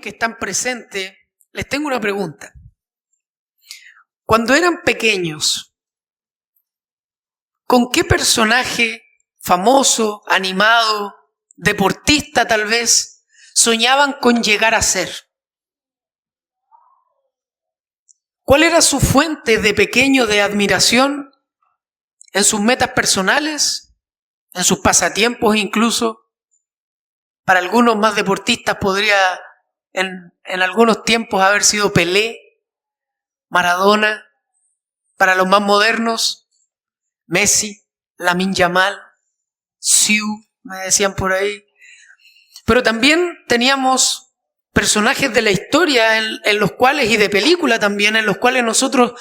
que están presentes, les tengo una pregunta. Cuando eran pequeños, ¿con qué personaje famoso, animado, deportista tal vez, soñaban con llegar a ser? ¿Cuál era su fuente de pequeño de admiración en sus metas personales, en sus pasatiempos incluso? Para algunos más deportistas podría en algunos tiempos haber sido Pelé, Maradona. Para los más modernos, Messi, Lamine Yamal, Siu, me decían por ahí. Pero también teníamos personajes de la historia en los cuales, y de película también, en los cuales nosotros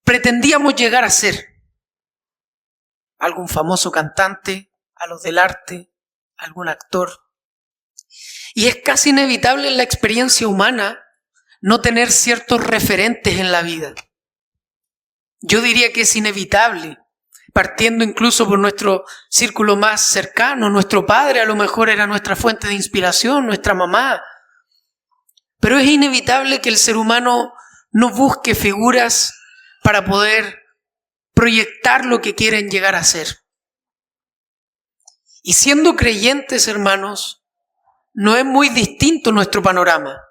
pretendíamos llegar a ser. Algún famoso cantante, a los del arte, algún actor. Y es casi inevitable en la experiencia humana no tener ciertos referentes en la vida. Yo diría que es inevitable, partiendo incluso por nuestro círculo más cercano. Nuestro padre a lo mejor era nuestra fuente de inspiración, nuestra mamá. Pero es inevitable que el ser humano no busque figuras para poder proyectar lo que quieren llegar a ser. Y siendo creyentes, hermanos, no es muy distinto nuestro panorama.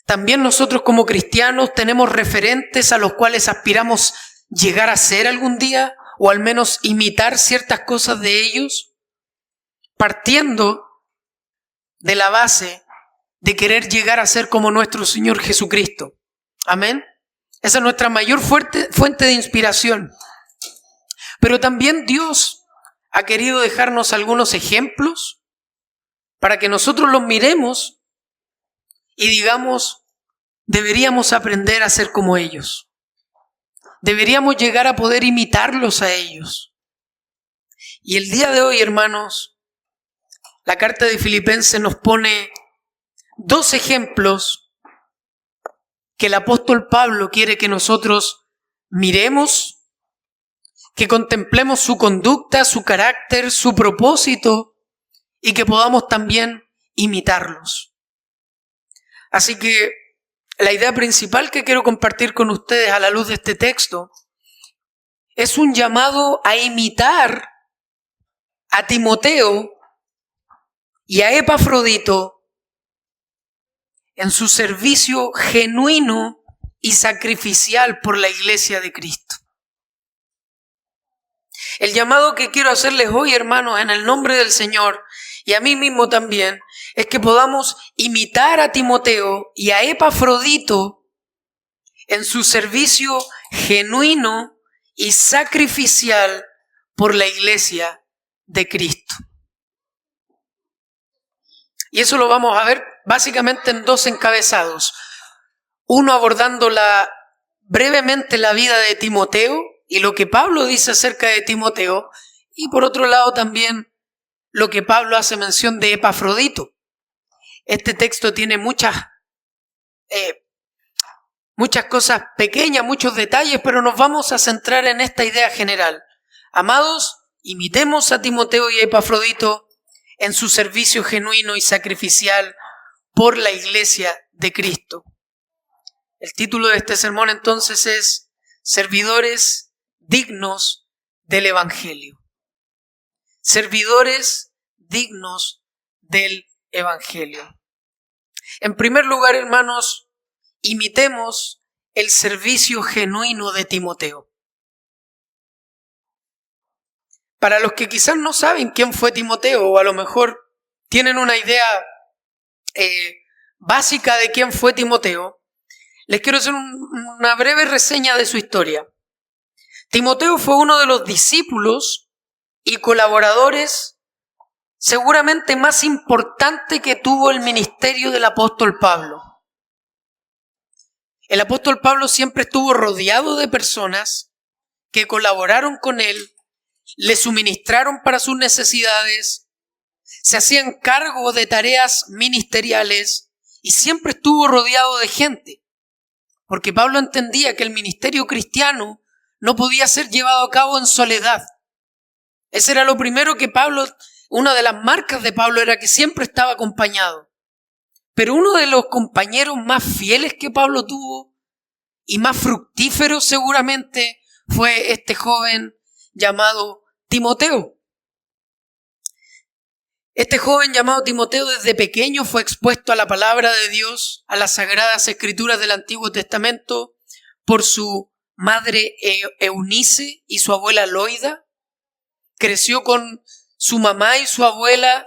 También nosotros como cristianos tenemos referentes a los cuales aspiramos llegar a ser algún día, o al menos imitar ciertas cosas de ellos, partiendo de la base de querer llegar a ser como nuestro Señor Jesucristo. Amén. Esa es nuestra mayor fuente de inspiración. Pero también Dios ha querido dejarnos algunos ejemplos para que nosotros los miremos y digamos, deberíamos aprender a ser como ellos. Deberíamos llegar a poder imitarlos a ellos. Y el día de hoy, hermanos, la carta de Filipenses nos pone dos ejemplos que el apóstol Pablo quiere que nosotros miremos, que contemplemos su conducta, su carácter, su propósito, y que podamos también imitarlos. Así que la idea principal que quiero compartir con ustedes a la luz de este texto es un llamado a imitar a Timoteo y a Epafrodito en su servicio genuino y sacrificial por la iglesia de Cristo. El llamado que quiero hacerles hoy, hermanos, en el nombre del Señor, y a mí mismo también, es que podamos imitar a Timoteo y a Epafrodito en su servicio genuino y sacrificial por la iglesia de Cristo. Y eso lo vamos a ver básicamente en dos encabezados. Uno abordando brevemente la vida de Timoteo y lo que Pablo dice acerca de Timoteo, y por otro lado también lo que Pablo hace mención de Epafrodito. Este texto tiene muchas cosas pequeñas, muchos detalles, pero nos vamos a centrar en esta idea general. Amados, imitemos a Timoteo y a Epafrodito en su servicio genuino y sacrificial por la iglesia de Cristo. El título de este sermón entonces es Servidores dignos del Evangelio. Servidores dignos del Evangelio. En primer lugar, hermanos, imitemos el servicio genuino de Timoteo. Para los que quizás no saben quién fue Timoteo, o a lo mejor tienen una idea básica de quién fue Timoteo, les quiero hacer una breve reseña de su historia. Timoteo fue uno de los discípulos y colaboradores seguramente más importante que tuvo el ministerio del apóstol Pablo. El apóstol Pablo siempre estuvo rodeado de personas que colaboraron con él, le suministraron para sus necesidades, se hacían cargo de tareas ministeriales y siempre estuvo rodeado de gente, porque Pablo entendía que el ministerio cristiano no podía ser llevado a cabo en soledad. Ese era lo primero que una de las marcas de Pablo era que siempre estaba acompañado. Pero uno de los compañeros más fieles que Pablo tuvo y más fructíferos seguramente fue este joven llamado Timoteo. Este joven llamado Timoteo desde pequeño fue expuesto a la palabra de Dios, a las sagradas escrituras del Antiguo Testamento, por su madre Eunice y su abuela Loida. Creció con su mamá y su abuela,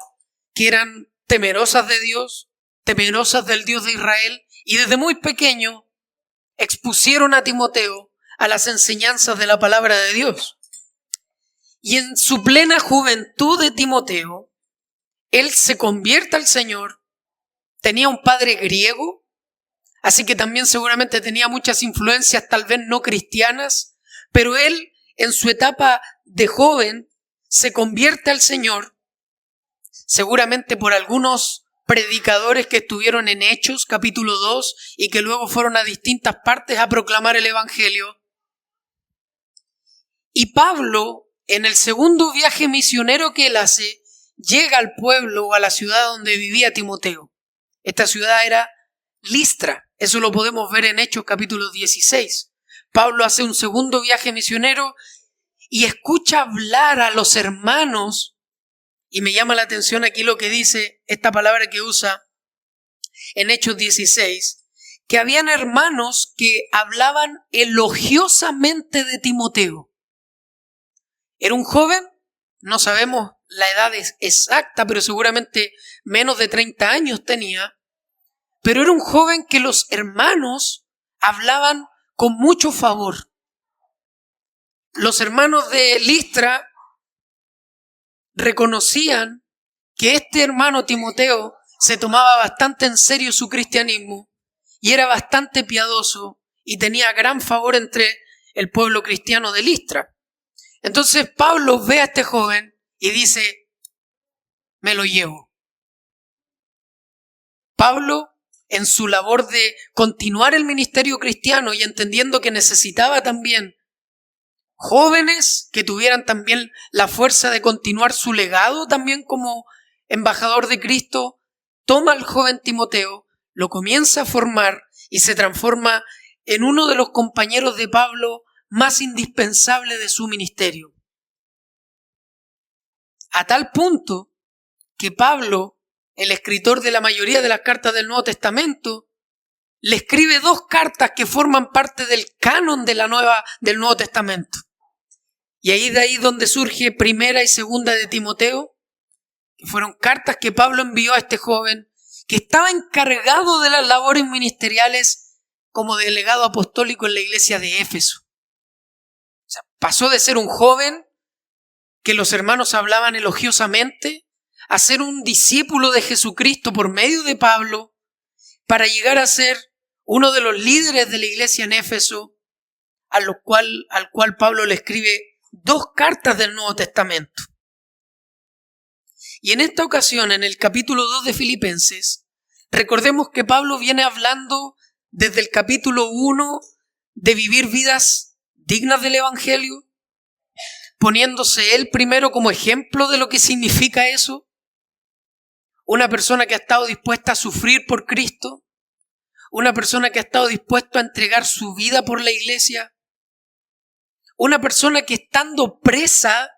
que eran temerosas de Dios, temerosas del Dios de Israel, y desde muy pequeño expusieron a Timoteo a las enseñanzas de la palabra de Dios. Y en su plena juventud de Timoteo, él se convierte al Señor. Tenía un padre griego, así que también seguramente tenía muchas influencias, tal vez no cristianas, pero él en su etapa de joven se convierte al Señor, seguramente por algunos predicadores que estuvieron en Hechos, capítulo 2, y que luego fueron a distintas partes a proclamar el Evangelio. Y Pablo, en el segundo viaje misionero que él hace, llega al pueblo o a la ciudad donde vivía Timoteo. Esta ciudad era Listra. Eso lo podemos ver en Hechos capítulo 16. Pablo hace un segundo viaje misionero y escucha hablar a los hermanos, y me llama la atención aquí lo que dice, esta palabra que usa en Hechos 16, que habían hermanos que hablaban elogiosamente de Timoteo. Era un joven, no sabemos la edad exacta, pero seguramente menos de 30 años tenía, pero era un joven que los hermanos hablaban con mucho favor. Los hermanos de Listra reconocían que este hermano Timoteo se tomaba bastante en serio su cristianismo y era bastante piadoso y tenía gran favor entre el pueblo cristiano de Listra. Entonces Pablo ve a este joven y dice, me lo llevo. Pablo, en su labor de continuar el ministerio cristiano y entendiendo que necesitaba también jóvenes que tuvieran también la fuerza de continuar su legado también como embajador de Cristo, toma al joven Timoteo, lo comienza a formar y se transforma en uno de los compañeros de Pablo más indispensables de su ministerio. A tal punto que Pablo, el escritor de la mayoría de las cartas del Nuevo Testamento, le escribe 2 cartas que forman parte del canon del Nuevo Testamento. Y ahí de ahí donde surge primera y segunda de Timoteo, que fueron cartas que Pablo envió a este joven, que estaba encargado de las labores ministeriales como delegado apostólico en la iglesia de Éfeso. O sea, pasó de ser un joven que los hermanos hablaban elogiosamente a ser un discípulo de Jesucristo por medio de Pablo, para llegar a ser uno de los líderes de la iglesia en Éfeso, al cual Pablo le escribe 2 cartas del Nuevo Testamento. Y en esta ocasión, en el capítulo 2 de Filipenses, recordemos que Pablo viene hablando desde el capítulo 1 de vivir vidas dignas del Evangelio, poniéndose él primero como ejemplo de lo que significa eso. Una persona que ha estado dispuesta a sufrir por Cristo, una persona que ha estado dispuesta a entregar su vida por la iglesia, una persona que estando presa,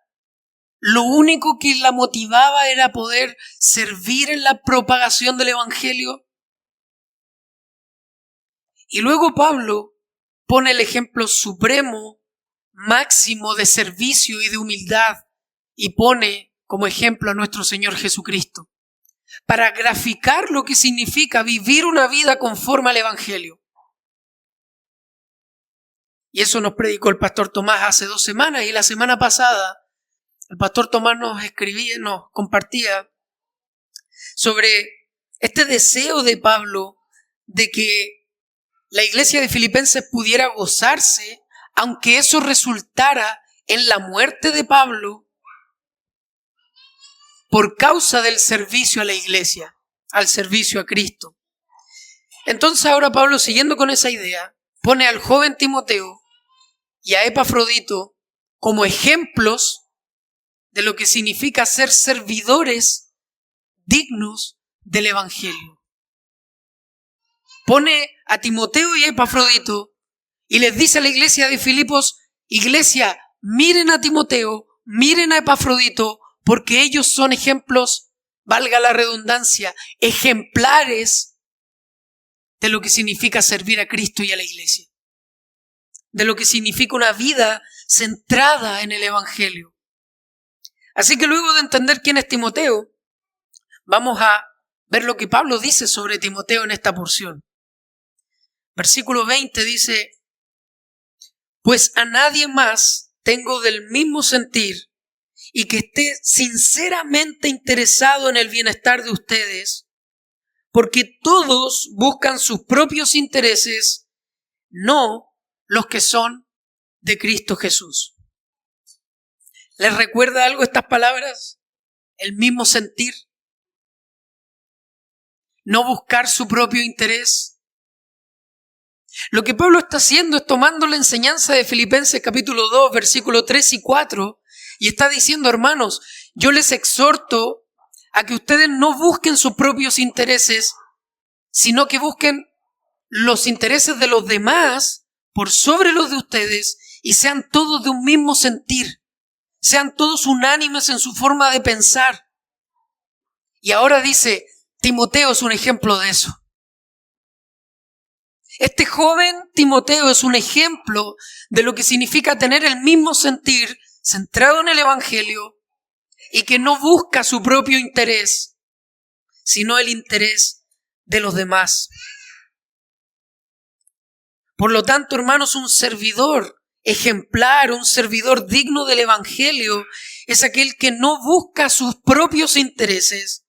lo único que la motivaba era poder servir en la propagación del Evangelio. Y luego Pablo pone el ejemplo supremo, máximo de servicio y de humildad, y pone como ejemplo a nuestro Señor Jesucristo, para graficar lo que significa vivir una vida conforme al Evangelio. Y eso nos predicó el pastor Tomás hace 2 semanas, y la semana pasada el pastor Tomás nos compartía sobre este deseo de Pablo de que la iglesia de Filipenses pudiera gozarse, aunque eso resultara en la muerte de Pablo por causa del servicio a la iglesia, al servicio a Cristo. Entonces ahora Pablo, siguiendo con esa idea, pone al joven Timoteo y a Epafrodito como ejemplos de lo que significa ser servidores dignos del Evangelio. pone a Timoteo y a Epafrodito y les dice a la iglesia de Filipos: iglesia, miren a Timoteo, miren a Epafrodito, porque ellos son ejemplos, valga la redundancia, ejemplares de lo que significa servir a Cristo y a la iglesia, de lo que significa una vida centrada en el Evangelio. Así que luego de entender quién es Timoteo, vamos a ver lo que Pablo dice sobre Timoteo en esta porción. Versículo 20 dice: pues a nadie más tengo del mismo sentir y que esté sinceramente interesado en el bienestar de ustedes, porque todos buscan sus propios intereses, no los que son de Cristo Jesús. ¿Les recuerda algo estas palabras? El mismo sentir. No buscar su propio interés. Lo que Pablo está haciendo es tomando la enseñanza de Filipenses capítulo 2, versículos 3 y 4, y está diciendo: hermanos, yo les exhorto a que ustedes no busquen sus propios intereses, sino que busquen los intereses de los demás por sobre los de ustedes, y sean todos de un mismo sentir, sean todos unánimes en su forma de pensar. Y ahora dice: Timoteo es un ejemplo de eso. Este joven Timoteo es un ejemplo de lo que significa tener el mismo sentir, centrado en el Evangelio, y que no busca su propio interés, sino el interés de los demás. Por lo tanto, hermanos, un servidor ejemplar, un servidor digno del Evangelio, es aquel que no busca sus propios intereses,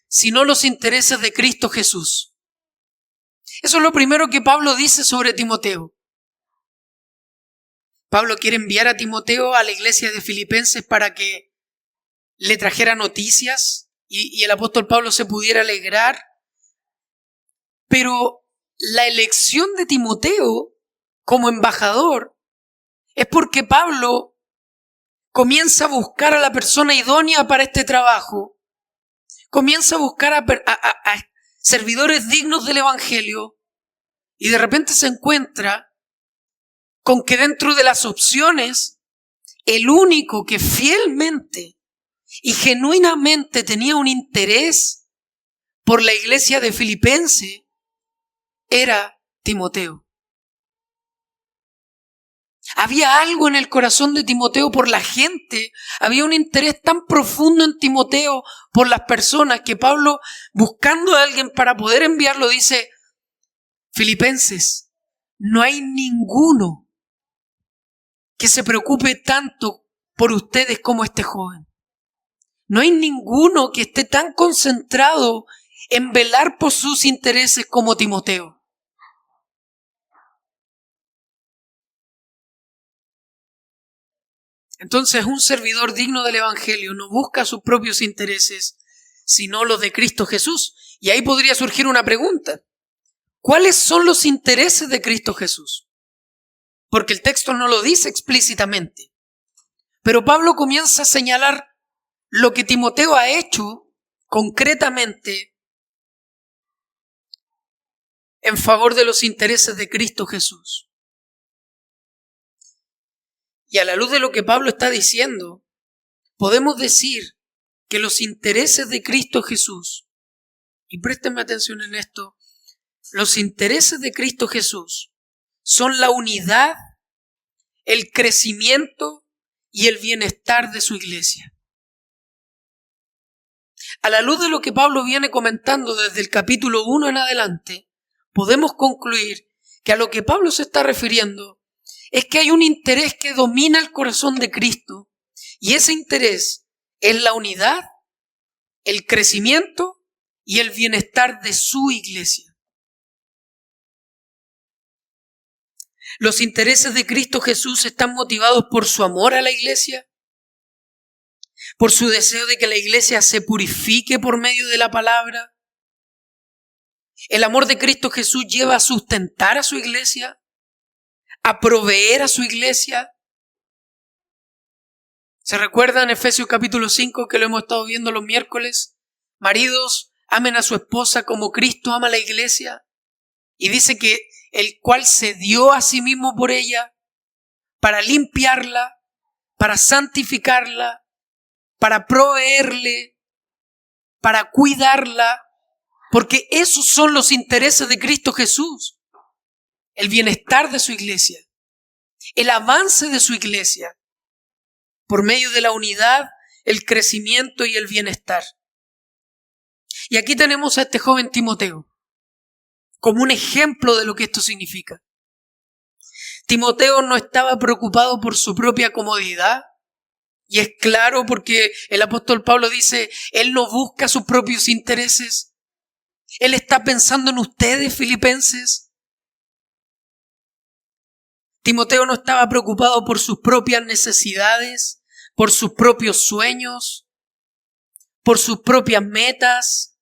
sino los intereses de Cristo Jesús. Eso es lo primero que Pablo dice sobre Timoteo. Pablo quiere enviar a Timoteo a la iglesia de Filipenses para que le trajera noticias y el apóstol Pablo se pudiera alegrar. Pero la elección de Timoteo como embajador es porque Pablo comienza a buscar a la persona idónea para este trabajo, comienza a buscar a servidores dignos del Evangelio, y de repente se encuentra con que dentro de las opciones, el único que fielmente y genuinamente tenía un interés por la iglesia de Filipenses era Timoteo. Había algo en el corazón de Timoteo por la gente, había un interés tan profundo en Timoteo por las personas que Pablo, buscando a alguien para poder enviarlo, dice: Filipenses, no hay ninguno que se preocupe tanto por ustedes como este joven. No hay ninguno que esté tan concentrado en velar por sus intereses como Timoteo. Entonces, un servidor digno del Evangelio no busca sus propios intereses, sino los de Cristo Jesús. Y ahí podría surgir una pregunta: ¿cuáles son los intereses de Cristo Jesús? Porque el texto no lo dice explícitamente. Pero Pablo comienza a señalar lo que Timoteo ha hecho concretamente en favor de los intereses de Cristo Jesús. Y a la luz de lo que Pablo está diciendo, podemos decir que los intereses de Cristo Jesús, y préstenme atención en esto, los intereses de Cristo Jesús son la unidad, el crecimiento y el bienestar de su iglesia. A la luz de lo que Pablo viene comentando desde el capítulo 1 en adelante, podemos concluir que a lo que Pablo se está refiriendo es que hay un interés que domina el corazón de Cristo, y ese interés es la unidad, el crecimiento y el bienestar de su iglesia. Los intereses de Cristo Jesús están motivados por su amor a la iglesia, por su deseo de que la iglesia se purifique por medio de la palabra. El amor de Cristo Jesús lleva a sustentar a su iglesia, a proveer a su iglesia. ¿Se recuerdan Efesios capítulo 5 que lo hemos estado viendo los miércoles? Maridos, amen a su esposa como Cristo ama a la iglesia. Y dice que el cual se dio a sí mismo por ella para limpiarla, para santificarla, para proveerle, para cuidarla, porque esos son los intereses de Cristo Jesús. El bienestar de su iglesia, el avance de su iglesia, por medio de la unidad, el crecimiento y el bienestar. Y aquí tenemos a este joven Timoteo, como un ejemplo de lo que esto significa. Timoteo no estaba preocupado por su propia comodidad, y es claro porque el apóstol Pablo dice, él no busca sus propios intereses, él está pensando en ustedes, filipenses. Timoteo no estaba preocupado por sus propias necesidades, por sus propios sueños, por sus propias metas,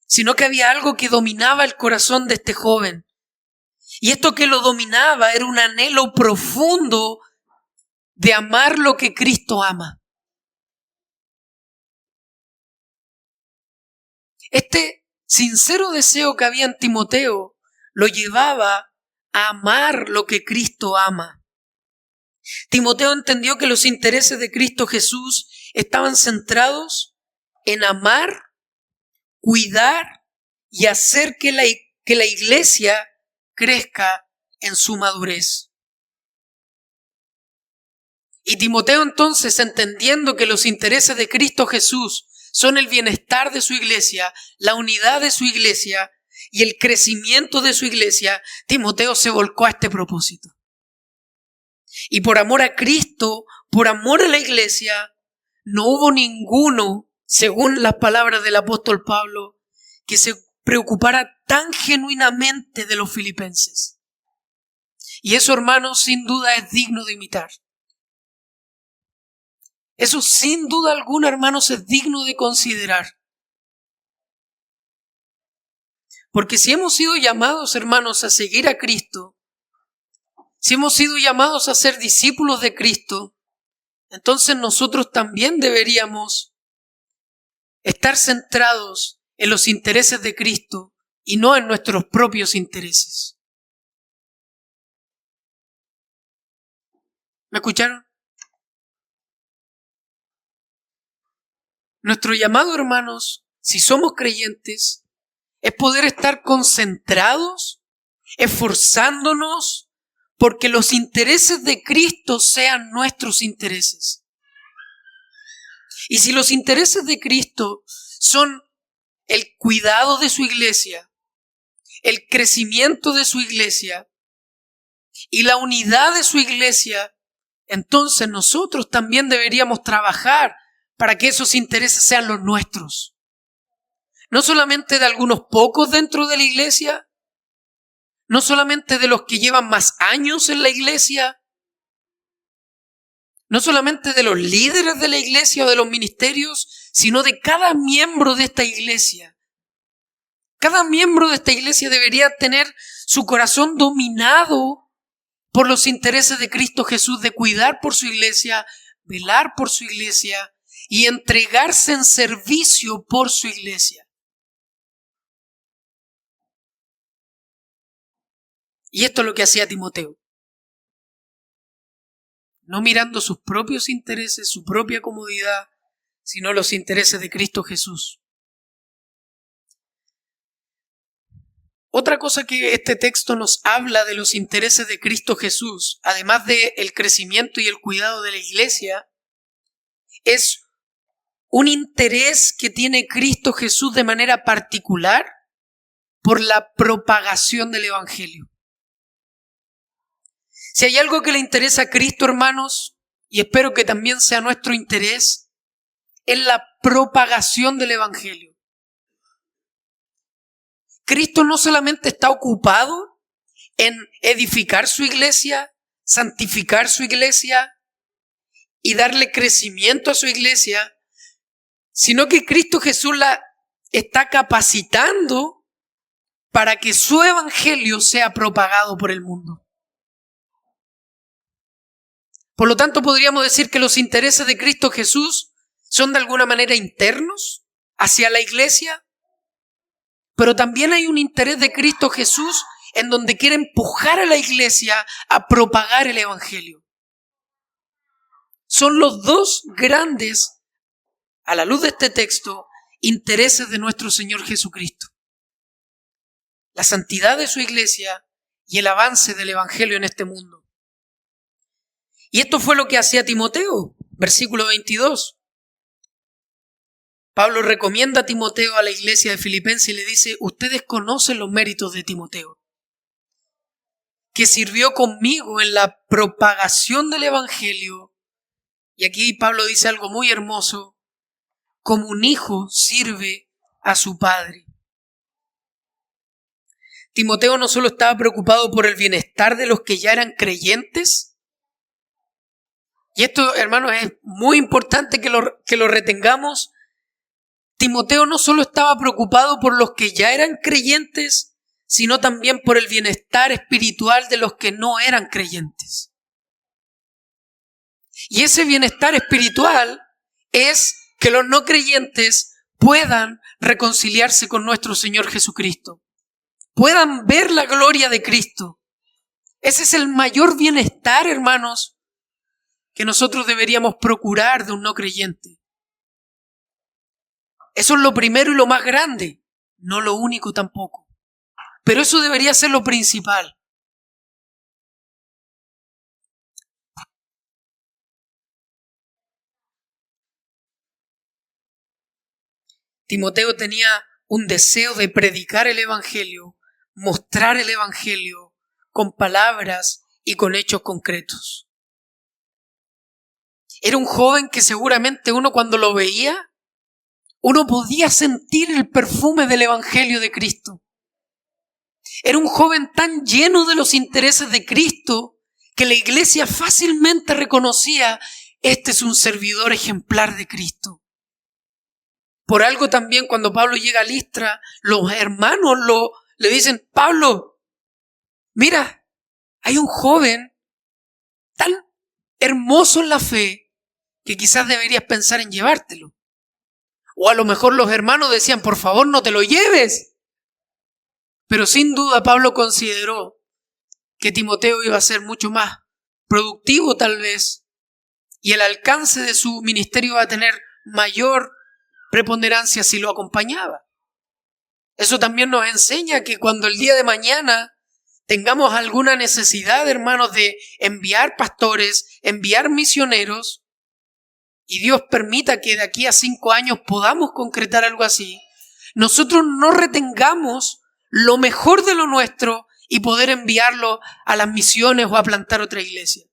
sino que había algo que dominaba el corazón de este joven. Y esto que lo dominaba era un anhelo profundo de amar lo que Cristo ama. Este sincero deseo que había en Timoteo lo llevaba a amar lo que Cristo ama. Timoteo entendió que los intereses de Cristo Jesús estaban centrados en amar, cuidar y hacer que la iglesia crezca en su madurez. Y Timoteo entonces, entendiendo que los intereses de Cristo Jesús son el bienestar de su iglesia, la unidad de su iglesia y el crecimiento de su iglesia, Timoteo se volcó a este propósito. Y por amor a Cristo, por amor a la iglesia, no hubo ninguno, según las palabras del apóstol Pablo, que se preocupara tan genuinamente de los filipenses. Y eso, hermanos, sin duda es digno de imitar. Eso sin duda alguna, hermanos, es digno de considerar. Porque si hemos sido llamados, hermanos, a seguir a Cristo, si hemos sido llamados a ser discípulos de Cristo, entonces nosotros también deberíamos estar centrados en los intereses de Cristo y no en nuestros propios intereses. ¿Me escucharon? Nuestro llamado, hermanos, si somos creyentes, es poder estar concentrados, esforzándonos, porque los intereses de Cristo sean nuestros intereses. Y si los intereses de Cristo son el cuidado de su iglesia, el crecimiento de su iglesia y la unidad de su iglesia, entonces nosotros también deberíamos trabajar para que esos intereses sean los nuestros. No solamente de algunos pocos dentro de la iglesia, no solamente de los que llevan más años en la iglesia, no solamente de los líderes de la iglesia o de los ministerios, sino de cada miembro de esta iglesia. Cada miembro de esta iglesia debería tener su corazón dominado por los intereses de Cristo Jesús, de cuidar por su iglesia, velar por su iglesia y entregarse en servicio por su iglesia. Y esto es lo que hacía Timoteo. No mirando sus propios intereses, su propia comodidad, sino los intereses de Cristo Jesús. Otra cosa que este texto nos habla de los intereses de Cristo Jesús, además del crecimiento y el cuidado de la iglesia, es un interés que tiene Cristo Jesús de manera particular por la propagación del Evangelio. Si hay algo que le interesa a Cristo, hermanos, y espero que también sea nuestro interés, es la propagación del Evangelio. Cristo no solamente está ocupado en edificar su iglesia, santificar su iglesia y darle crecimiento a su iglesia, sino que Cristo Jesús la está capacitando para que su evangelio sea propagado por el mundo. Por lo tanto, podríamos decir que los intereses de Cristo Jesús son de alguna manera internos hacia la iglesia, pero también hay un interés de Cristo Jesús en donde quiere empujar a la iglesia a propagar el evangelio. Son los dos grandes, a la luz de este texto, intereses de nuestro Señor Jesucristo. La santidad de su iglesia y el avance del evangelio en este mundo. Y esto fue lo que hacía Timoteo, versículo 22. Pablo recomienda a Timoteo a la iglesia de Filipenses y le dice: ustedes conocen los méritos de Timoteo, que sirvió conmigo en la propagación del evangelio. Y aquí Pablo dice algo muy hermoso: como un hijo sirve a su padre. Timoteo no solo estaba preocupado por el bienestar de los que ya eran creyentes, y esto, hermanos, es muy importante que lo retengamos. Timoteo no solo estaba preocupado por los que ya eran creyentes, sino también por el bienestar espiritual de los que no eran creyentes. Y ese bienestar espiritual es que los no creyentes puedan reconciliarse con nuestro Señor Jesucristo, puedan ver la gloria de Cristo. Ese es el mayor bienestar, hermanos, que nosotros deberíamos procurar de un no creyente. Eso es lo primero y lo más grande, no lo único tampoco. Pero eso debería ser lo principal. Timoteo tenía un deseo de predicar el evangelio, mostrar el evangelio con palabras y con hechos concretos. Era un joven que seguramente uno cuando lo veía, uno podía sentir el perfume del evangelio de Cristo. Era un joven tan lleno de los intereses de Cristo que la iglesia fácilmente reconocía: este es un servidor ejemplar de Cristo. Por algo también cuando Pablo llega a Listra, los hermanos le dicen: Pablo, mira, hay un joven tan hermoso en la fe que quizás deberías pensar en llevártelo. O a lo mejor los hermanos decían: por favor, no te lo lleves. Pero sin duda Pablo consideró que Timoteo iba a ser mucho más productivo tal vez, y el alcance de su ministerio iba a tener mayor preponderancia si lo acompañaba. Eso también nos enseña que cuando el día de mañana tengamos alguna necesidad, hermanos, de enviar pastores, enviar misioneros, y Dios permita que de aquí a 5 años podamos concretar algo así, nosotros no retengamos lo mejor de lo nuestro y poder enviarlo a las misiones o a plantar otra iglesia.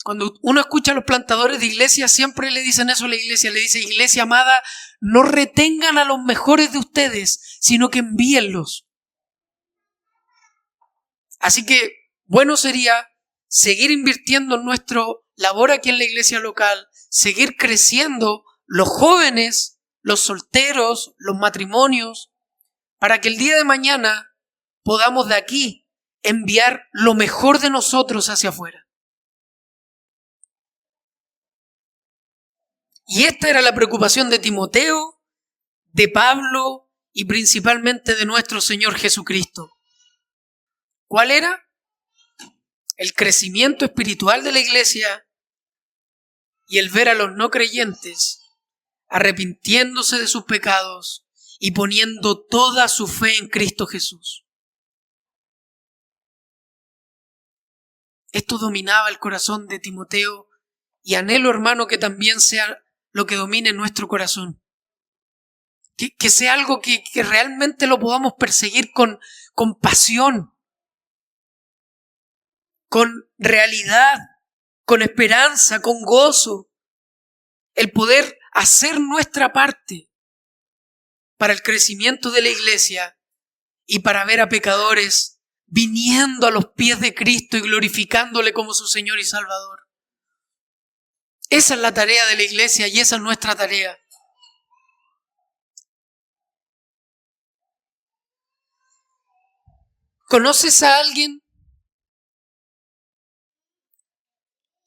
Cuando uno escucha a los plantadores de iglesia, siempre le dicen eso a la iglesia. Le dice: iglesia amada, no retengan a los mejores de ustedes, sino que envíenlos. Así que bueno sería seguir invirtiendo en nuestra labor aquí en la iglesia local, seguir creciendo los jóvenes, los solteros, los matrimonios, para que el día de mañana podamos de aquí enviar lo mejor de nosotros hacia afuera. Y esta era la preocupación de Timoteo, de Pablo y principalmente de nuestro Señor Jesucristo. ¿Cuál era? El crecimiento espiritual de la iglesia y el ver a los no creyentes arrepintiéndose de sus pecados y poniendo toda su fe en Cristo Jesús. Esto dominaba el corazón de Timoteo y anhelo, hermano, que también sea lo que domine nuestro corazón. Que sea algo que realmente lo podamos perseguir con pasión, con realidad, con esperanza, con gozo. El poder hacer nuestra parte para el crecimiento de la iglesia y para ver a pecadores viniendo a los pies de Cristo y glorificándole como su Señor y Salvador. Esa es la tarea de la iglesia y esa es nuestra tarea. ¿Conoces a alguien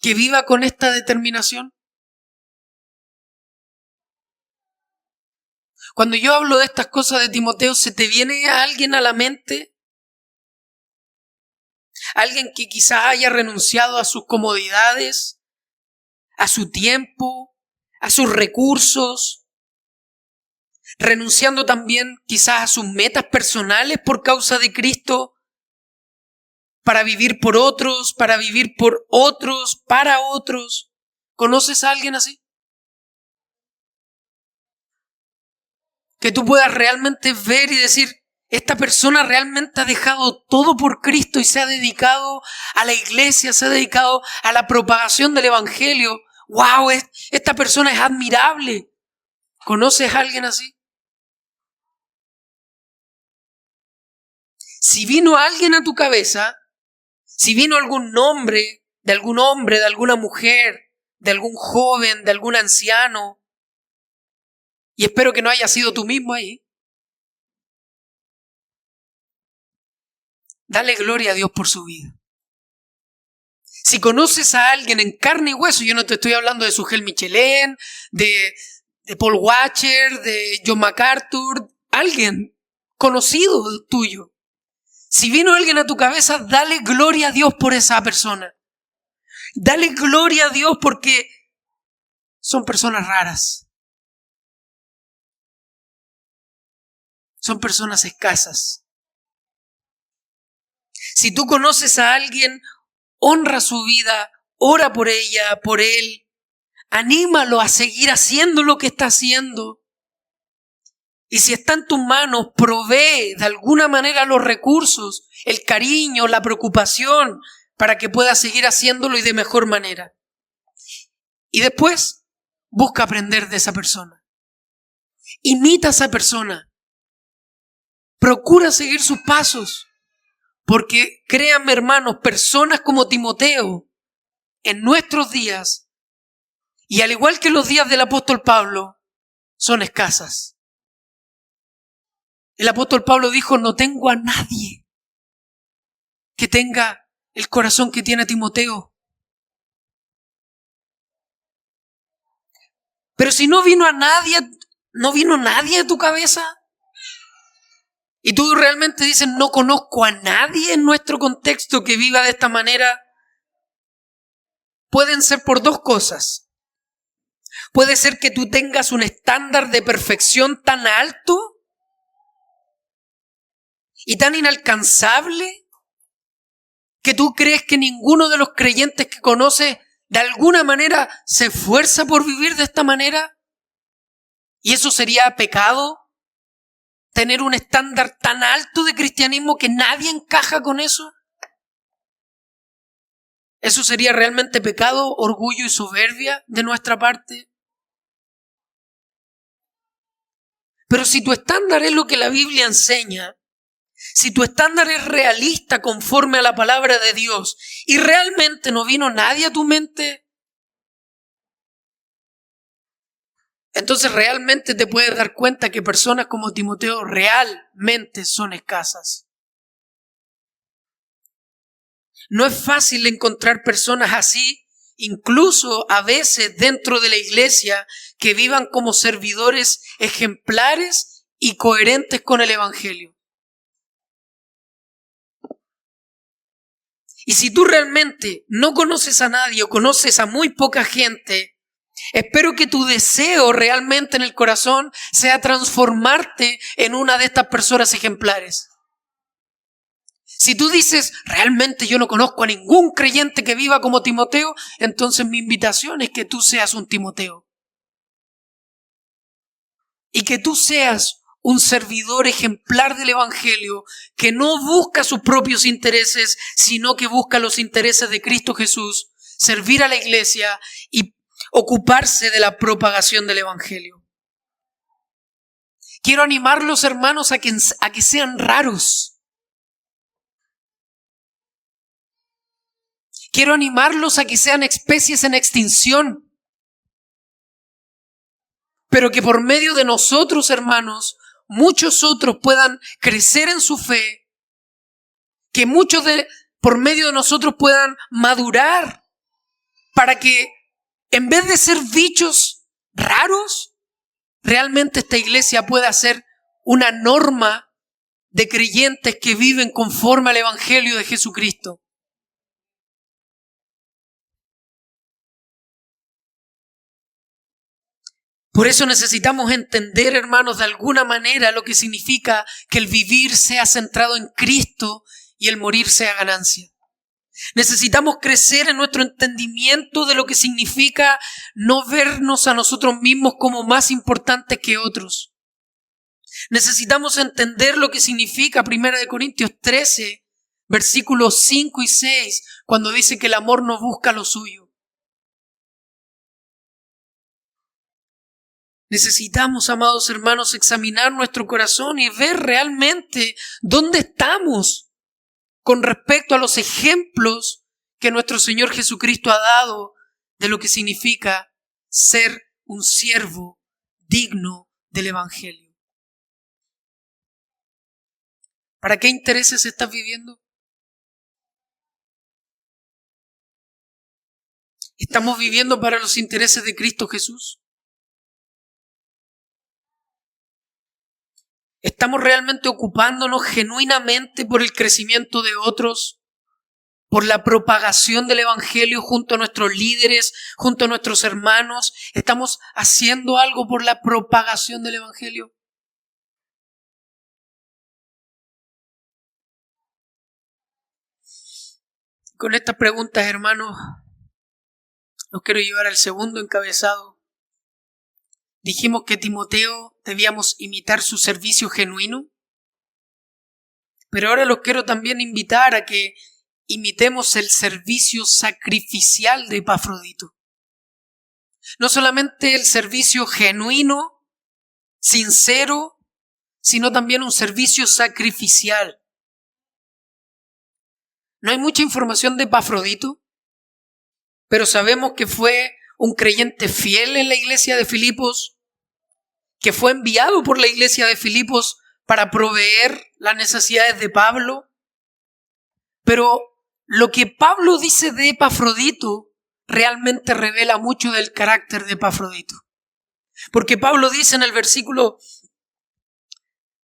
que viva con esta determinación? Cuando yo hablo de estas cosas de Timoteo, ¿se te viene a alguien a la mente? Alguien que quizás haya renunciado a sus comodidades, a su tiempo, a sus recursos, renunciando también quizás a sus metas personales por causa de Cristo, para vivir por otros, para vivir por otros, para otros. ¿Conoces a alguien así? Que tú puedas realmente ver y decir, esta persona realmente ha dejado todo por Cristo y se ha dedicado a la iglesia, se ha dedicado a la propagación del evangelio. ¡Wow! Esta persona es admirable. ¿Conoces a alguien así? Si vino alguien a tu cabeza, si vino algún nombre, de alguna mujer, de algún joven, de algún anciano, y espero que no haya sido tú mismo ahí, dale gloria a Dios por su vida. Si conoces a alguien en carne y hueso, yo no te estoy hablando de Sujel Michelén, de Paul Washer, de John MacArthur, alguien conocido tuyo. Si vino alguien a tu cabeza, dale gloria a Dios por esa persona. Dale gloria a Dios porque son personas raras. Son personas escasas. Si tú conoces a alguien, honra su vida, ora por ella, por él. Anímalo a seguir haciendo lo que está haciendo. Y si está en tus manos, provee de alguna manera los recursos, el cariño, la preocupación, para que pueda seguir haciéndolo y de mejor manera. Y después, busca aprender de esa persona. Imita a esa persona. Procura seguir sus pasos. Porque créanme, hermanos, personas como Timoteo, en nuestros días, y al igual que los días del apóstol Pablo, son escasas. El apóstol Pablo dijo, no tengo a nadie que tenga el corazón que tiene Timoteo. Pero si no vino nadie a tu cabeza, y tú realmente dices, no conozco a nadie en nuestro contexto que viva de esta manera, pueden ser por dos cosas. Puede ser que tú tengas un estándar de perfección tan alto y tan inalcanzable que tú crees que ninguno de los creyentes que conoces de alguna manera se esfuerza por vivir de esta manera. ¿Y eso sería pecado? ¿Tener un estándar tan alto de cristianismo que nadie encaja con eso? ¿Eso sería realmente pecado, orgullo y soberbia de nuestra parte? Pero si tu estándar es lo que la Biblia enseña, si tu estándar es realista conforme a la palabra de Dios y realmente no vino nadie a tu mente, entonces realmente te puedes dar cuenta que personas como Timoteo realmente son escasas. No es fácil encontrar personas así, incluso a veces dentro de la iglesia, que vivan como servidores ejemplares y coherentes con el evangelio. Y si tú realmente no conoces a nadie o conoces a muy poca gente, espero que tu deseo realmente en el corazón sea transformarte en una de estas personas ejemplares. Si tú dices, realmente yo no conozco a ningún creyente que viva como Timoteo, entonces mi invitación es que tú seas un Timoteo. Y que tú seas un servidor ejemplar del evangelio que no busca sus propios intereses, sino que busca los intereses de Cristo Jesús, servir a la iglesia y ocuparse de la propagación del evangelio. Quiero animarlos, hermanos, a que sean raros. Quiero animarlos a que sean especies en extinción. Pero que por medio de nosotros, hermanos, muchos otros puedan crecer en su fe. Que por medio de nosotros puedan madurar. Para que en vez de ser bichos raros, realmente esta iglesia pueda ser una norma de creyentes que viven conforme al Evangelio de Jesucristo. Por eso necesitamos entender, hermanos, de alguna manera lo que significa que el vivir sea centrado en Cristo y el morir sea ganancia. Necesitamos crecer en nuestro entendimiento de lo que significa no vernos a nosotros mismos como más importantes que otros. Necesitamos entender lo que significa 1 Corintios 13, versículos 5 y 6, cuando dice que el amor no busca lo suyo. Necesitamos, amados hermanos, examinar nuestro corazón y ver realmente dónde estamos con respecto a los ejemplos que nuestro Señor Jesucristo ha dado de lo que significa ser un siervo digno del Evangelio. ¿Para qué intereses estás viviendo? ¿Estamos viviendo para los intereses de Cristo Jesús? ¿Estamos realmente ocupándonos genuinamente por el crecimiento de otros? ¿Por la propagación del Evangelio junto a nuestros líderes, junto a nuestros hermanos? ¿Estamos haciendo algo por la propagación del Evangelio? Con estas preguntas, hermanos, los quiero llevar al segundo encabezado. Dijimos que Timoteo debíamos imitar su servicio genuino, pero ahora los quiero también invitar a que imitemos el servicio sacrificial de Epafrodito. No solamente el servicio genuino, sincero, sino también un servicio sacrificial. No hay mucha información de Epafrodito, pero sabemos que fue un creyente fiel en la iglesia de Filipos, que fue enviado por la iglesia de Filipos para proveer las necesidades de Pablo. Pero lo que Pablo dice de Epafrodito realmente revela mucho del carácter de Epafrodito. Porque Pablo dice en el versículo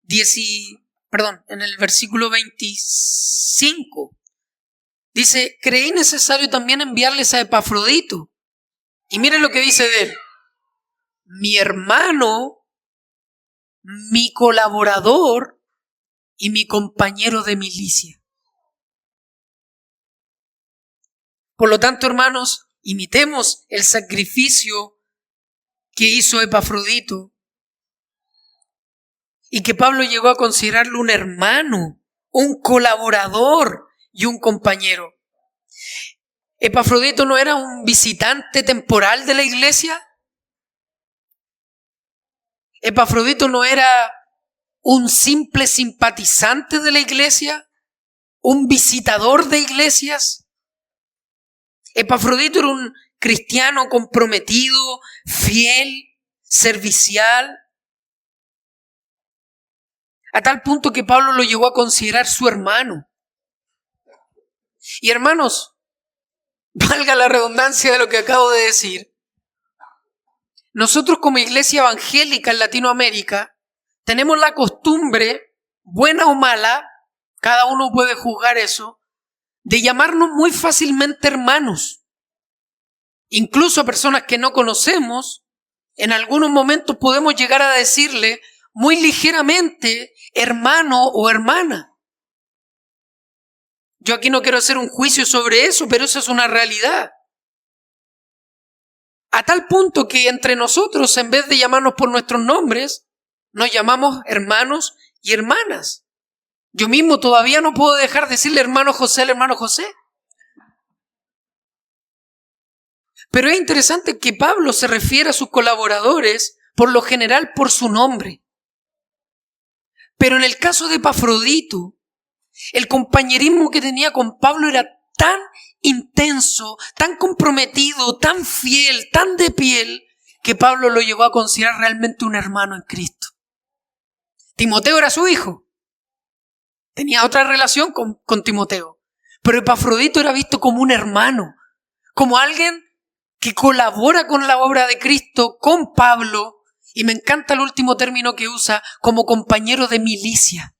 25, dice: creí necesario también enviarles a Epafrodito. Y miren lo que dice de él: mi hermano, mi colaborador y mi compañero de milicia. Por lo tanto, hermanos, imitemos el sacrificio que hizo Epafrodito y que Pablo llegó a considerarlo un hermano, un colaborador y un compañero. ¿Epafrodito no era un visitante temporal de la iglesia? ¿Epafrodito no era un simple simpatizante de la iglesia? ¿Un visitador de iglesias? Epafrodito era un cristiano comprometido, fiel, servicial, a tal punto que Pablo lo llegó a considerar su hermano. Y hermanos, valga la redundancia de lo que acabo de decir, nosotros como iglesia evangélica en Latinoamérica tenemos la costumbre, buena o mala, cada uno puede juzgar eso, de llamarnos muy fácilmente hermanos. Incluso a personas que no conocemos, en algunos momentos podemos llegar a decirle muy ligeramente hermano o hermana. Yo aquí no quiero hacer un juicio sobre eso, pero eso es una realidad. A tal punto que entre nosotros, en vez de llamarnos por nuestros nombres, nos llamamos hermanos y hermanas. Yo mismo todavía no puedo dejar de decirle hermano José al hermano José. Pero es interesante que Pablo se refiere a sus colaboradores, por lo general, por su nombre. Pero en el caso de Epafrodito, el compañerismo que tenía con Pablo era tan intenso, tan comprometido, tan fiel, tan de piel, que Pablo lo llevó a considerar realmente un hermano en Cristo. Timoteo era su hijo. Tenía otra relación con Timoteo. Pero Epafrodito era visto como un hermano, como alguien que colabora con la obra de Cristo, con Pablo, Y me encanta el último término que usa, como compañero de milicia.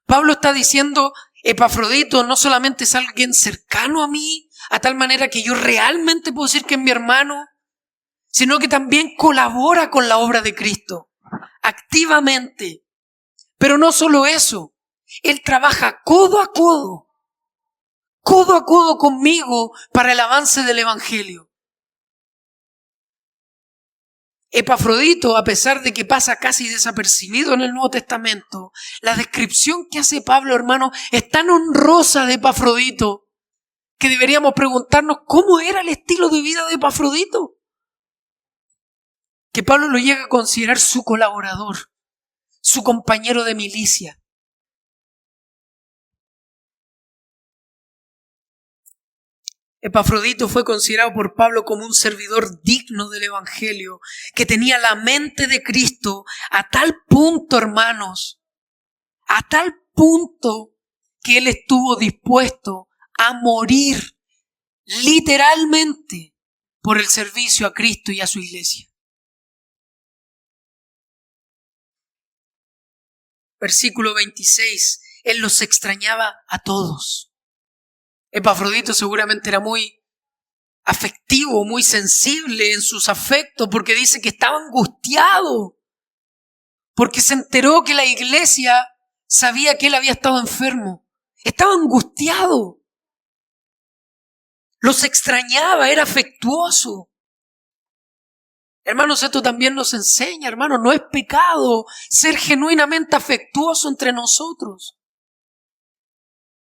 Pablo está diciendo, Epafrodito no solamente es alguien cercano a mí, a tal manera que yo realmente puedo decir que es mi hermano, sino que también colabora con la obra de Cristo, activamente. Pero no solo eso, él trabaja codo a codo conmigo para el avance del Evangelio. Epafrodito, a pesar de que pasa casi desapercibido en el Nuevo Testamento, la descripción que hace Pablo, hermano, es tan honrosa de Epafrodito que deberíamos preguntarnos cómo era el estilo de vida de Epafrodito. Que Pablo lo llega a considerar su colaborador, su compañero de milicia. Epafrodito fue considerado por Pablo como un servidor digno del Evangelio, que tenía la mente de Cristo a tal punto, hermanos, a tal punto que él estuvo dispuesto a morir literalmente por el servicio a Cristo y a su iglesia. Versículo 26, él los extrañaba a todos. Epafrodito seguramente era muy afectivo, muy sensible en sus afectos, porque dice que estaba angustiado, porque se enteró que la iglesia sabía que él había estado enfermo. Estaba angustiado. Los extrañaba, era afectuoso. Hermanos, esto también nos enseña, hermanos, no es pecado ser genuinamente afectuoso entre nosotros.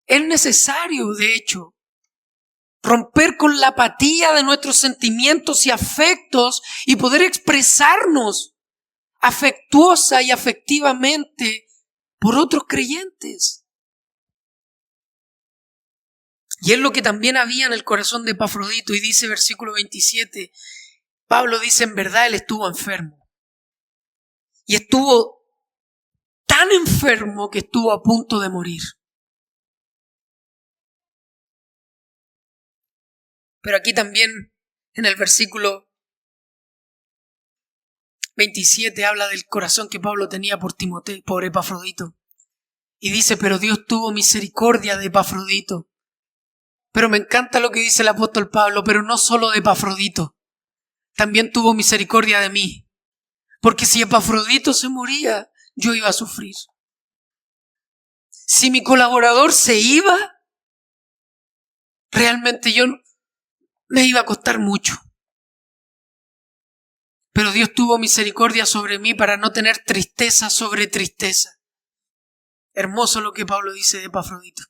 Es necesario, de hecho, romper con la apatía de nuestros sentimientos y afectos y poder expresarnos afectuosa y afectivamente por otros creyentes. Y es lo que también había en el corazón de Epafrodito, y dice versículo 27, Pablo dice, en verdad él estuvo enfermo. Y estuvo tan enfermo que estuvo a punto de morir. Pero aquí también, en el versículo 27, habla del corazón que Pablo tenía por Timoteo, por Epafrodito. Y dice, pero Dios tuvo misericordia de Epafrodito. Pero me encanta lo que dice el apóstol Pablo, pero no solo de Epafrodito, también tuvo misericordia de mí. Porque si Epafrodito se moría, yo iba a sufrir. Si mi colaborador se iba, realmente me iba a costar mucho. Pero Dios tuvo misericordia sobre mí para no tener tristeza sobre tristeza. Hermoso lo que Pablo dice de Epafrodito.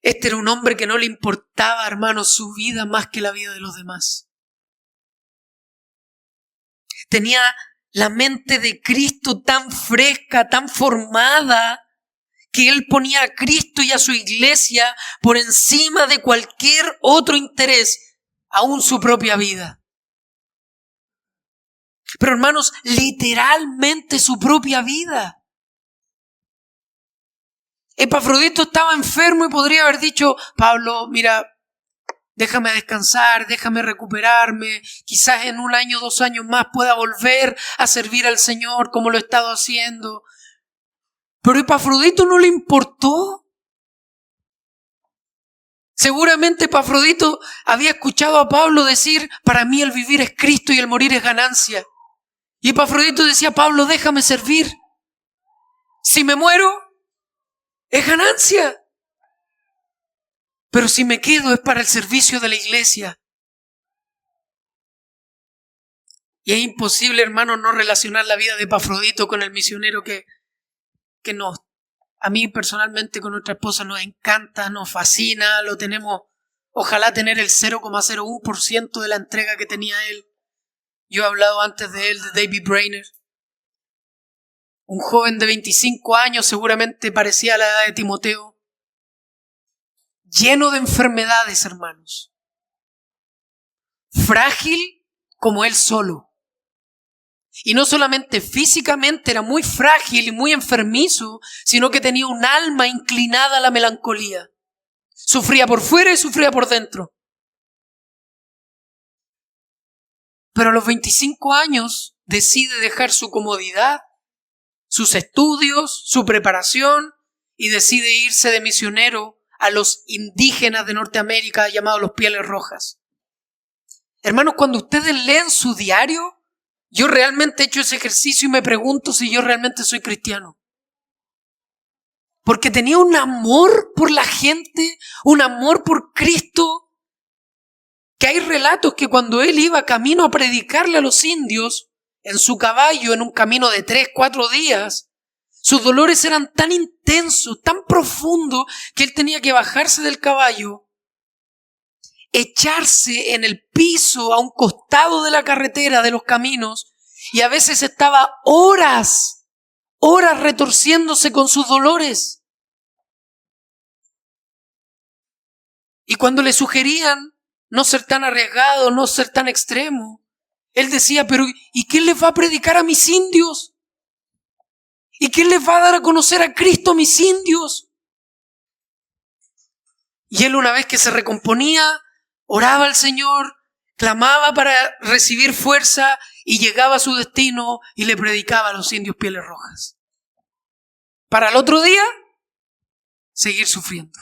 Este era un hombre que no le importaba, hermanos, su vida más que la vida de los demás. Tenía la mente de Cristo tan fresca, tan formada, que él ponía a Cristo y a su iglesia por encima de cualquier otro interés, aún su propia vida. Pero hermanos, literalmente su propia vida. Epafrodito estaba enfermo y podría haber dicho, Pablo, mira, déjame descansar, déjame recuperarme, quizás en 1 año, 2 años más pueda volver a servir al Señor como lo he estado haciendo. Pero a Epafrodito no le importó. Seguramente Epafrodito había escuchado a Pablo decir, para mí el vivir es Cristo y el morir es ganancia. Y Epafrodito decía, Pablo, déjame servir. Si me muero, es ganancia. Pero si me quedo es para el servicio de la iglesia. Y es imposible, hermano, no relacionar la vida de Epafrodito con el misionero que a mí personalmente con nuestra esposa nos encanta, nos fascina, lo tenemos, ojalá tener el 0,01% de la entrega que tenía él. Yo he hablado antes de él, de David Brainerd. Un joven de 25 años, seguramente parecía la edad de Timoteo. Lleno de enfermedades, hermanos. Frágil como él solo. Y no solamente físicamente era muy frágil y muy enfermizo, sino que tenía un alma inclinada a la melancolía. Sufría por fuera y sufría por dentro. Pero a los 25 años decide dejar su comodidad, sus estudios, su preparación, y decide irse de misionero a los indígenas de Norteamérica llamados los Pieles Rojas. Hermanos, cuando ustedes leen su diario, yo realmente he hecho ese ejercicio y me pregunto si yo realmente soy cristiano. Porque tenía un amor por la gente, un amor por Cristo, que hay relatos que cuando él iba camino a predicarle a los indios, en su caballo, en un camino de 3-4 días, sus dolores eran tan intensos, tan profundos, que él tenía que bajarse del caballo, echarse en el piso a un costado de la carretera, de los caminos, y a veces estaba horas retorciéndose con sus dolores. Y cuando le sugerían no ser tan arriesgado, no ser tan extremo, él decía, pero ¿y quién les va a predicar a mis indios? ¿Y quién les va a dar a conocer a Cristo a mis indios? Y él, una vez que se recomponía, oraba al Señor, clamaba para recibir fuerza y llegaba a su destino y le predicaba a los indios Pieles Rojas. Para el otro día, seguir sufriendo.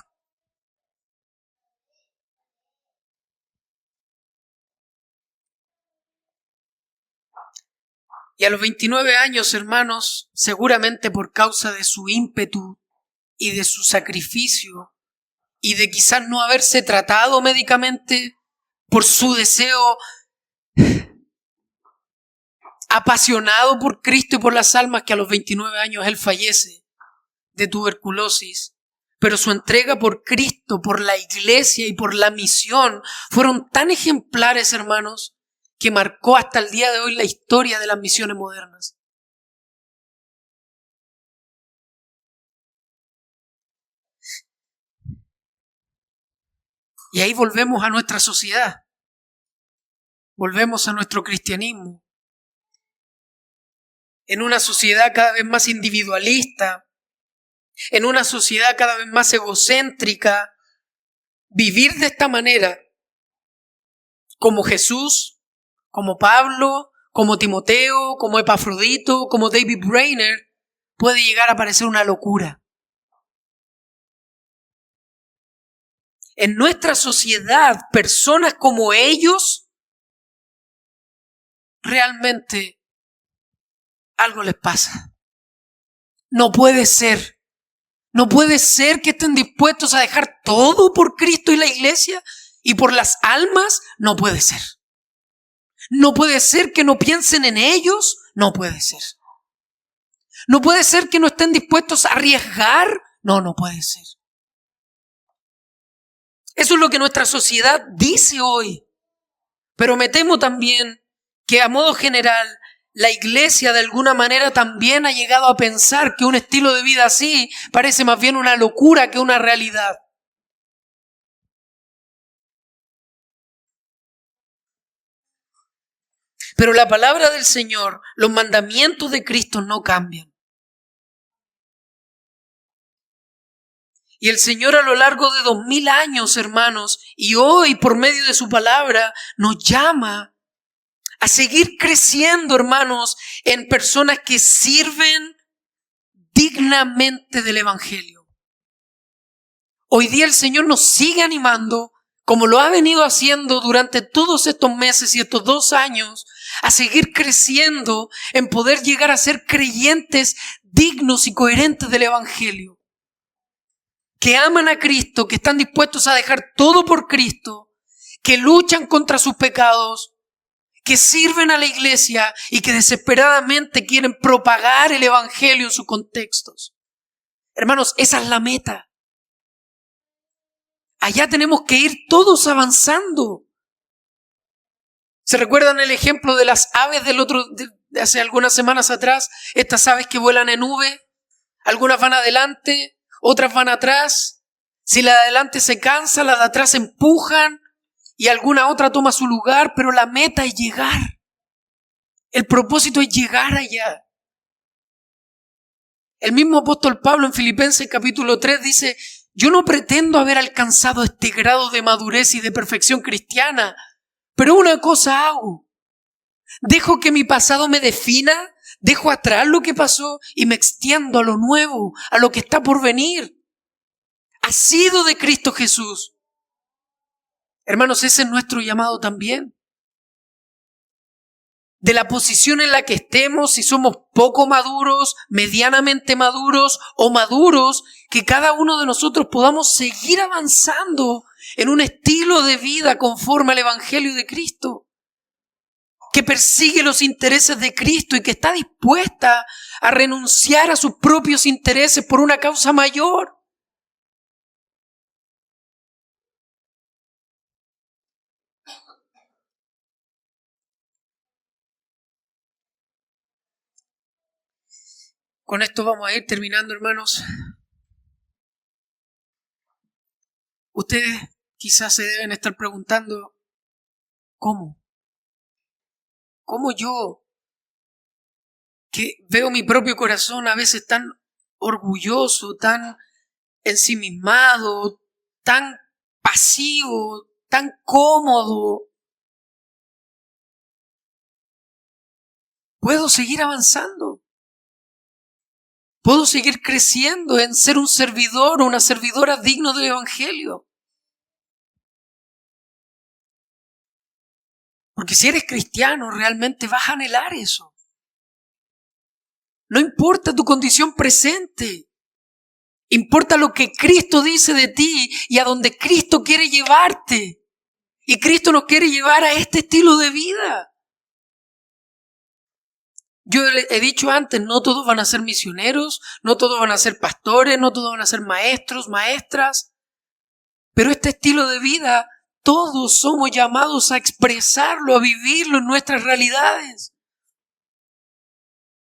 Y a los 29 años, hermanos, seguramente por causa de su ímpetu y de su sacrificio y de quizás no haberse tratado médicamente, por su deseo apasionado por Cristo y por las almas, que a los 29 años él fallece de tuberculosis. Pero su entrega por Cristo, por la iglesia y por la misión fueron tan ejemplares, hermanos, que marcó hasta el día de hoy la historia de las misiones modernas. Y ahí volvemos a nuestra sociedad, volvemos a nuestro cristianismo. En una sociedad cada vez más individualista, en una sociedad cada vez más egocéntrica, vivir de esta manera, como Jesús, como Pablo, como Timoteo, como Epafrodito, como David Brainerd, puede llegar a parecer una locura. En nuestra sociedad, personas como ellos, realmente algo les pasa. No puede ser. No puede ser que estén dispuestos a dejar todo por Cristo y la iglesia y por las almas. No puede ser. No puede ser que no piensen en ellos. No puede ser. No puede ser que no estén dispuestos a arriesgar. No puede ser. Eso es lo que nuestra sociedad dice hoy. Pero me temo también que a modo general la iglesia de alguna manera también ha llegado a pensar que un estilo de vida así parece más bien una locura que una realidad. Pero la palabra del Señor, los mandamientos de Cristo no cambian. Y el Señor a lo largo de 2000 años, hermanos, y hoy por medio de su palabra, nos llama a seguir creciendo, hermanos, en personas que sirven dignamente del Evangelio. Hoy día el Señor nos sigue animando, como lo ha venido haciendo durante todos estos meses y estos 2 años, a seguir creciendo en poder llegar a ser creyentes dignos y coherentes del Evangelio. Que aman a Cristo, que están dispuestos a dejar todo por Cristo, que luchan contra sus pecados, que sirven a la iglesia y que desesperadamente quieren propagar el Evangelio en sus contextos. Hermanos, esa es la meta. Allá tenemos que ir todos avanzando. ¿Se recuerdan el ejemplo de las aves de hace algunas semanas atrás? Estas aves que vuelan en nube, algunas van adelante, otras van atrás. Si la de adelante se cansa, las de atrás empujan y alguna otra toma su lugar, pero la meta es llegar. El propósito es llegar allá. El mismo apóstol Pablo en Filipenses capítulo 3 dice: yo no pretendo haber alcanzado este grado de madurez y de perfección cristiana, pero una cosa hago, Dejo que mi pasado me defina, dejo atrás lo que pasó y me extiendo a lo nuevo, a lo que está por venir. Asido de Cristo Jesús. Hermanos, ese es nuestro llamado también. De la posición en la que estemos, si somos poco maduros, medianamente maduros o maduros, que cada uno de nosotros podamos seguir avanzando en un estilo de vida conforme al Evangelio de Cristo, que persigue los intereses de Cristo y que está dispuesta a renunciar a sus propios intereses por una causa mayor. Con esto vamos a ir terminando, hermanos. Ustedes quizás se deben estar preguntando, ¿cómo? ¿Cómo yo, que veo mi propio corazón a veces tan orgulloso, tan ensimismado, tan pasivo, tan cómodo, puedo seguir avanzando? ¿Puedo seguir creciendo en ser un servidor o una servidora digno del Evangelio? Porque si eres cristiano, realmente vas a anhelar eso. No importa tu condición presente. Importa lo que Cristo dice de ti y a donde Cristo quiere llevarte. Y Cristo nos quiere llevar a este estilo de vida. Yo he dicho antes, no todos van a ser misioneros, no todos van a ser pastores, no todos van a ser maestros, maestras. Pero este estilo de vida, todos somos llamados a expresarlo, a vivirlo en nuestras realidades.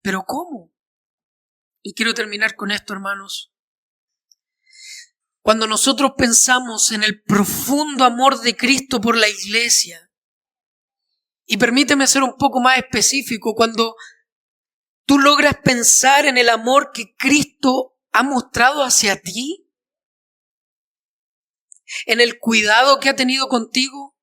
¿Pero cómo? Y quiero terminar con esto, hermanos. Cuando nosotros pensamos en el profundo amor de Cristo por la iglesia, y permíteme ser un poco más específico, cuando tú logras pensar en el amor que Cristo ha mostrado hacia ti, en el cuidado que ha tenido contigo,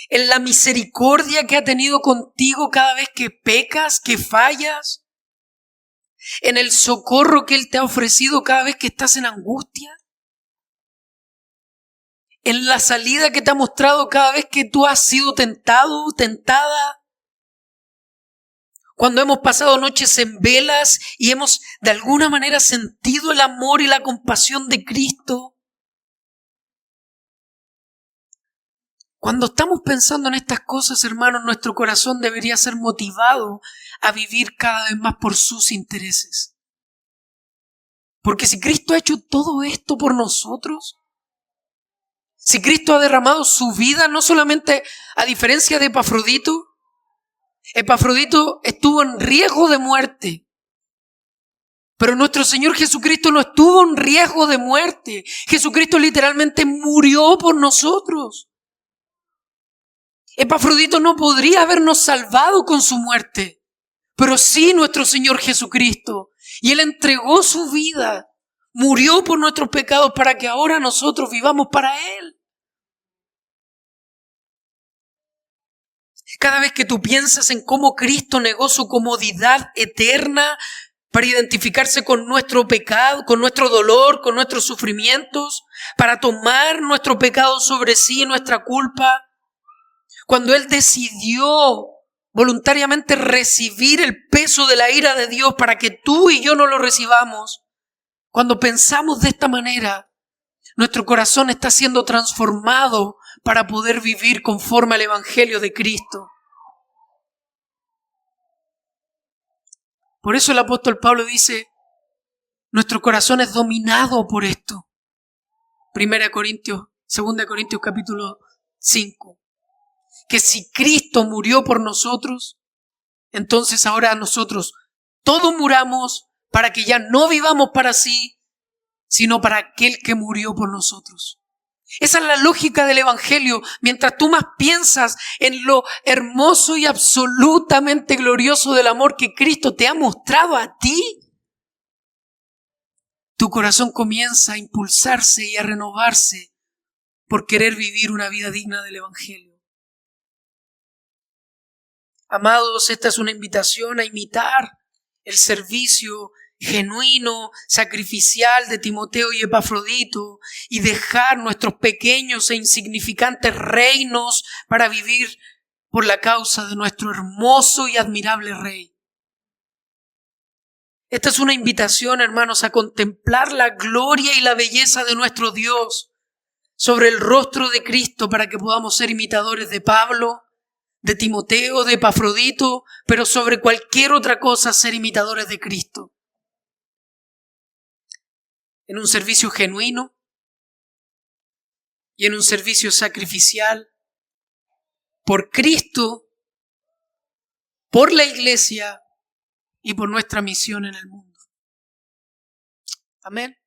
en la misericordia que ha tenido contigo cada vez que pecas, que fallas, en el socorro que Él te ha ofrecido cada vez que estás en angustia, en la salida que te ha mostrado cada vez que tú has sido tentado, tentada, cuando hemos pasado noches en velas y hemos de alguna manera sentido el amor y la compasión de Cristo. Cuando estamos pensando en estas cosas, hermanos, nuestro corazón debería ser motivado a vivir cada vez más por sus intereses. Porque si Cristo ha hecho todo esto por nosotros, si Cristo ha derramado su vida, no solamente a diferencia de Epafrodito, Epafrodito estuvo en riesgo de muerte. Pero nuestro Señor Jesucristo no estuvo en riesgo de muerte. Jesucristo literalmente murió por nosotros. Epafrodito no podría habernos salvado con su muerte, pero sí nuestro Señor Jesucristo. Y Él entregó su vida, murió por nuestros pecados para que ahora nosotros vivamos para Él. Cada vez que tú piensas en cómo Cristo negó su comodidad eterna para identificarse con nuestro pecado, con nuestro dolor, con nuestros sufrimientos, para tomar nuestro pecado sobre sí, nuestra culpa, cuando Él decidió voluntariamente recibir el peso de la ira de Dios para que tú y yo no lo recibamos, cuando pensamos de esta manera, nuestro corazón está siendo transformado para poder vivir conforme al Evangelio de Cristo. Por eso el apóstol Pablo dice, nuestro corazón es dominado por esto. 2 Corintios capítulo 5. Que si Cristo murió por nosotros, entonces ahora nosotros todos muramos para que ya no vivamos para sí, sino para aquel que murió por nosotros. Esa es la lógica del Evangelio. Mientras tú más piensas en lo hermoso y absolutamente glorioso del amor que Cristo te ha mostrado a ti, tu corazón comienza a impulsarse y a renovarse por querer vivir una vida digna del Evangelio. Amados, esta es una invitación a imitar el servicio genuino, sacrificial de Timoteo y Epafrodito y dejar nuestros pequeños e insignificantes reinos para vivir por la causa de nuestro hermoso y admirable Rey. Esta es una invitación, hermanos, a contemplar la gloria y la belleza de nuestro Dios sobre el rostro de Cristo para que podamos ser imitadores de Pablo, de Timoteo, de Epafrodito, pero sobre cualquier otra cosa ser imitadores de Cristo. En un servicio genuino y en un servicio sacrificial por Cristo, por la Iglesia y por nuestra misión en el mundo. Amén.